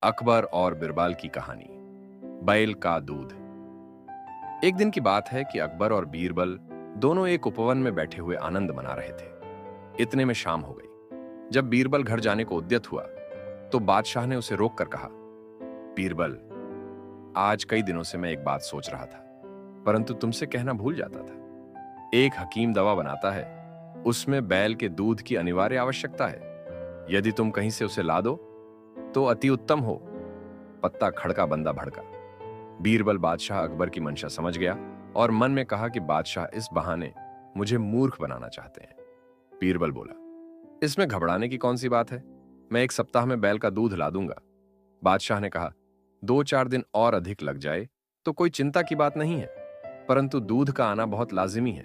अकबर और बिरबल की कहानी। बैल का दूध। एक दिन की बात है कि अकबर और बीरबल दोनों एक उपवन में बैठे हुए आनंद मना रहे थे। इतने में शाम हो गई। जब बीरबल घर जाने को उद्यत हुआ तो बादशाह ने उसे रोककर कहा, बीरबल, आज कई दिनों से मैं एक बात सोच रहा था, परंतु तुमसे कहना भूल जाता था। एक हकीम दवा बनाता है, उसमें बैल के दूध की अनिवार्य आवश्यकता है। यदि तुम कहीं से उसे ला दो तो अति उत्तम हो। पत्ता खड़का बंदा भड़का। बीरबल बादशाह अकबर की मंशा समझ गया और मन में कहा कि बादशाह इस बहाने मुझे मूर्ख बनाना चाहते हैं। बीरबल बोला, इसमें घबराने की कौन सी बात है, मैं एक सप्ताह में बैल का दूध ला दूंगा। बादशाह ने कहा, 2-4 दिन और अधिक लग जाए तो कोई चिंता की बात नहीं है, परंतु दूध का आना बहुत लाजिमी है।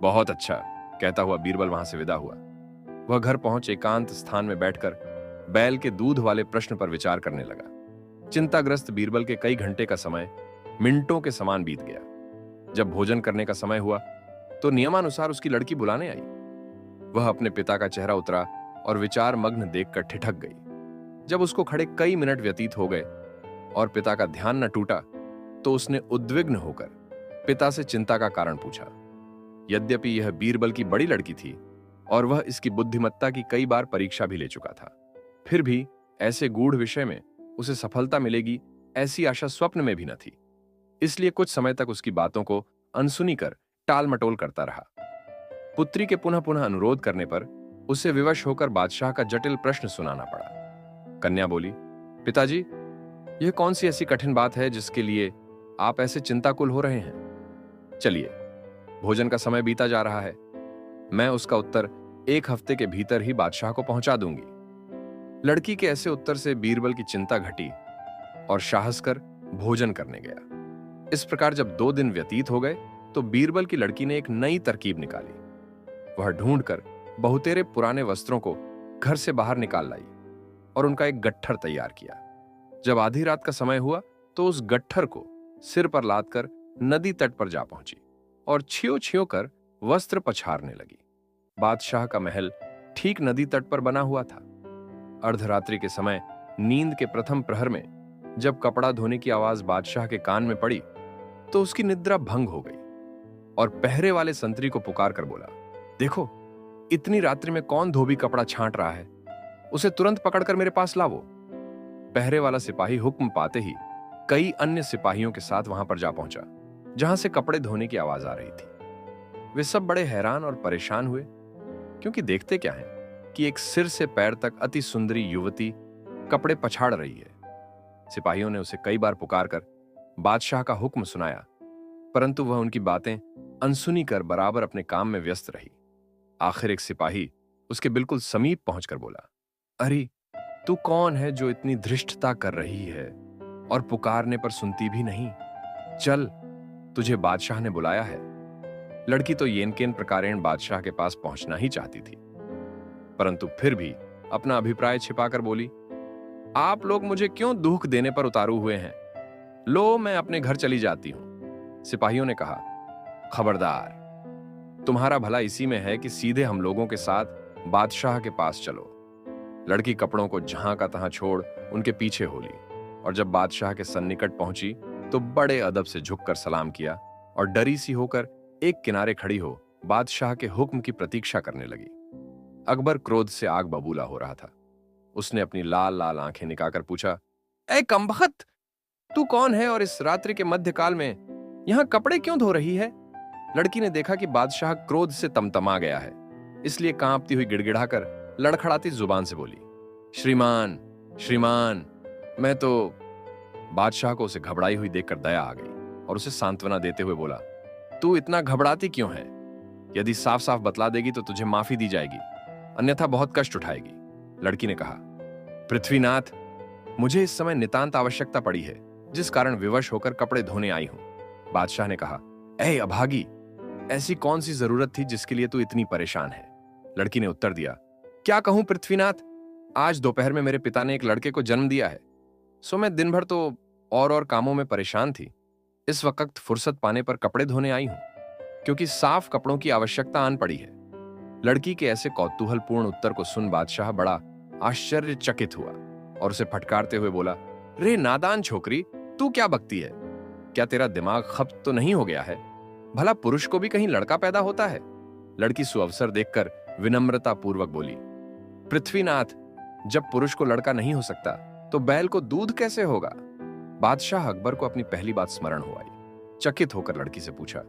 बहुत अच्छा, कहता हुआ बीरबल वहां से विदा हुआ। वह घर पहुंच एकांत स्थान में बैठकर बैल के दूध वाले प्रश्न पर विचार करने लगा। चिंताग्रस्त बीरबल के कई घंटे का समय मिनटों के समान बीत गया। जब भोजन करने का समय हुआ तो नियमानुसार उसकी लड़की बुलाने आई। वह अपने पिता का चेहरा उतरा और विचार मग्न देखकर ठिठक गई। जब उसको खड़े कई मिनट व्यतीत हो गए और पिता का ध्यान न टूटा तो उसने उद्विग्न होकर पिता से चिंता का कारण पूछा। यद्यपि यह बीरबल की बड़ी लड़की थी और वह इसकी बुद्धिमत्ता की कई बार परीक्षा भी ले चुका था, फिर भी ऐसे गूढ़ विषय में उसे सफलता मिलेगी ऐसी आशा स्वप्न में भी न थी। इसलिए कुछ समय तक उसकी बातों को अनसुनी कर टाल मटोल करता रहा। पुत्री के पुनः पुनः अनुरोध करने पर उसे विवश होकर बादशाह का जटिल प्रश्न सुनाना पड़ा। कन्या बोली, पिताजी, यह कौन सी ऐसी कठिन बात है जिसके लिए आप ऐसे चिंताकुल हो रहे हैं? चलिए, भोजन का समय बीता जा रहा है, मैं उसका उत्तर 1 हफ्ते के भीतर ही बादशाह को पहुंचा दूंगी। लड़की के ऐसे उत्तर से बीरबल की चिंता घटी और साहस कर भोजन करने गया। इस प्रकार जब 2 दिन व्यतीत हो गए तो बीरबल की लड़की ने एक नई तरकीब निकाली। वह ढूंढकर बहुतेरे पुराने वस्त्रों को घर से बाहर निकाल लाई और उनका एक गट्ठर तैयार किया। जब आधी रात का समय हुआ तो उस गट्ठर को सिर पर लादकर नदी तट पर जा पहुंची और छियो छियो कर वस्त्र पछारने लगी। बादशाह का महल ठीक नदी तट पर बना हुआ था। अर्धरात्रि के समय नींद के प्रथम प्रहर में जब कपड़ा धोने की आवाज बादशाह के कान में पड़ी तो उसकी निद्रा भंग हो गई और पहरे वाले संतरी को पुकार कर बोला, देखो, इतनी रात्रि में कौन धोबी कपड़ा छांट रहा है, उसे तुरंत पकड़कर मेरे पास लावो। पहरे वाला सिपाही हुक्म पाते ही कई अन्य सिपाहियों के साथ वहां पर जा पहुंचा जहां से कपड़े धोने की आवाज आ रही थी। वे सब बड़े हैरान और परेशान हुए, क्योंकि देखते क्या है कि एक सिर से पैर तक अति सुंदरी युवती कपड़े पछाड़ रही है। सिपाहियों ने उसे कई बार पुकारकर बादशाह का हुक्म सुनाया, परंतु वह उनकी बातें अनसुनी कर बराबर अपने काम में व्यस्त रही। आखिर एक सिपाही उसके बिल्कुल समीप पहुंचकर बोला, अरे, तू कौन है जो इतनी धृष्टता कर रही है और पुकारने पर सुनती भी नहीं? चल, तुझे बादशाह ने बुलाया है। लड़की तो येनकेन प्रकारेण बादशाह के पास पहुंचना ही चाहती थी, परंतु फिर भी अपना अभिप्राय छिपाकर बोली, आप लोग मुझे क्यों दुख देने पर उतारू हुए हैं? लो, मैं अपने घर चली जाती हूं। सिपाहियों ने कहा, खबरदार, तुम्हारा भला इसी में है कि सीधे हम लोगों के साथ बादशाह के पास चलो। लड़की कपड़ों को जहां का तहां छोड़ उनके पीछे हो ली और जब बादशाह के सन्निकट पहुंची तो बड़े अदब से झुककर सलाम किया और डरी सी होकर एक किनारे खड़ी हो बादशाह के हुक्म की प्रतीक्षा करने लगी। अकबर क्रोध से आग बबूला हो रहा था। उसने अपनी लाल लाल आंखें निकालकर पूछा, ए कमबख्त, तू कौन है और इस रात्रि के मध्यकाल में यहां कपड़े क्यों धो रही है? लड़की ने देखा कि बादशाह क्रोध से तमतमा गया है, इसलिए कांपती हुई गिड़गिड़ाकर लड़खड़ाती जुबान से बोली, श्रीमान, श्रीमान, मैं तो। बादशाह को उसे घबराई हुई देखकर दया आ गई और उसे सांत्वना देते हुए बोला, तू इतना घबराती क्यों है? यदि साफ साफ बतला देगी तो तुझे माफी दी जाएगी, अन्यथा बहुत कष्ट उठाएगी। लड़की ने कहा, पृथ्वीनाथ, मुझे इस समय नितांत आवश्यकता पड़ी है, जिस कारण विवश होकर कपड़े धोने आई हूं। बादशाह ने कहा, ए अभागी, ऐसी कौन सी जरूरत थी जिसके लिए तू इतनी परेशान है? लड़की ने उत्तर दिया, क्या कहूं पृथ्वीनाथ, आज दोपहर में मेरे पिता ने एक लड़के को जन्म दिया है, सो मैं दिन भर तो और कामों में परेशान थी। इस वक्त फुर्सत पाने पर कपड़े धोने आई हूं, क्योंकि साफ कपड़ों की आवश्यकता आन पड़ी है। लड़की के ऐसे कौतूहलपूर्ण उत्तर को सुन बादशाह बड़ा आश्चर्यचकित हुआ और उसे फटकारते हुए बोला, रे नादान छोकरी, तू क्या बकती है? क्या तेरा दिमाग खप्त तो नहीं हो गया है? भला पुरुष को भी कहीं लड़का पैदा होता है? लड़की सुअवसर देखकर विनम्रता पूर्वक बोली, पृथ्वीनाथ, जब पुरुष को लड़का नहीं हो सकता तो बैल को दूध कैसे होगा? बादशाह अकबर को अपनी पहली बात स्मरण हो आई। चकित होकर लड़की से पूछा,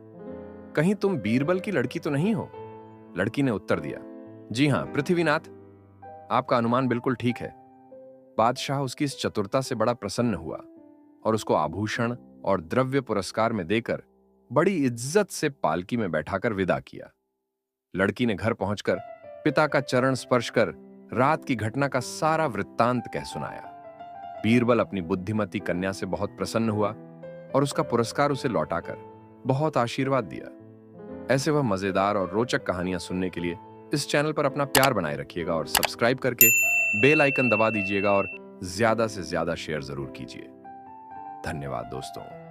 कहीं तुम बीरबल की लड़की तो नहीं हो? लड़की ने उत्तर दिया, जी हां पृथ्वीनाथ, आपका अनुमान बिल्कुल ठीक है। बादशाह उसकी इस चतुरता से बड़ा प्रसन्न हुआ और उसको आभूषण और द्रव्य पुरस्कार में देकर बड़ी इज्जत से पालकी में बैठाकर विदा किया। लड़की ने घर पहुंचकर पिता का चरण स्पर्श कर रात की घटना का सारा वृत्तांत कह सुनाया। बीरबल अपनी बुद्धिमती कन्या से बहुत प्रसन्न हुआ और उसका पुरस्कार उसे लौटाकर बहुत आशीर्वाद दिया। ऐसे वह मजेदार और रोचक कहानियां सुनने के लिए इस चैनल पर अपना प्यार बनाए रखिएगा और सब्सक्राइब करके बेल आइकन दबा दीजिएगा और ज्यादा से ज्यादा शेयर जरूर कीजिए। धन्यवाद दोस्तों।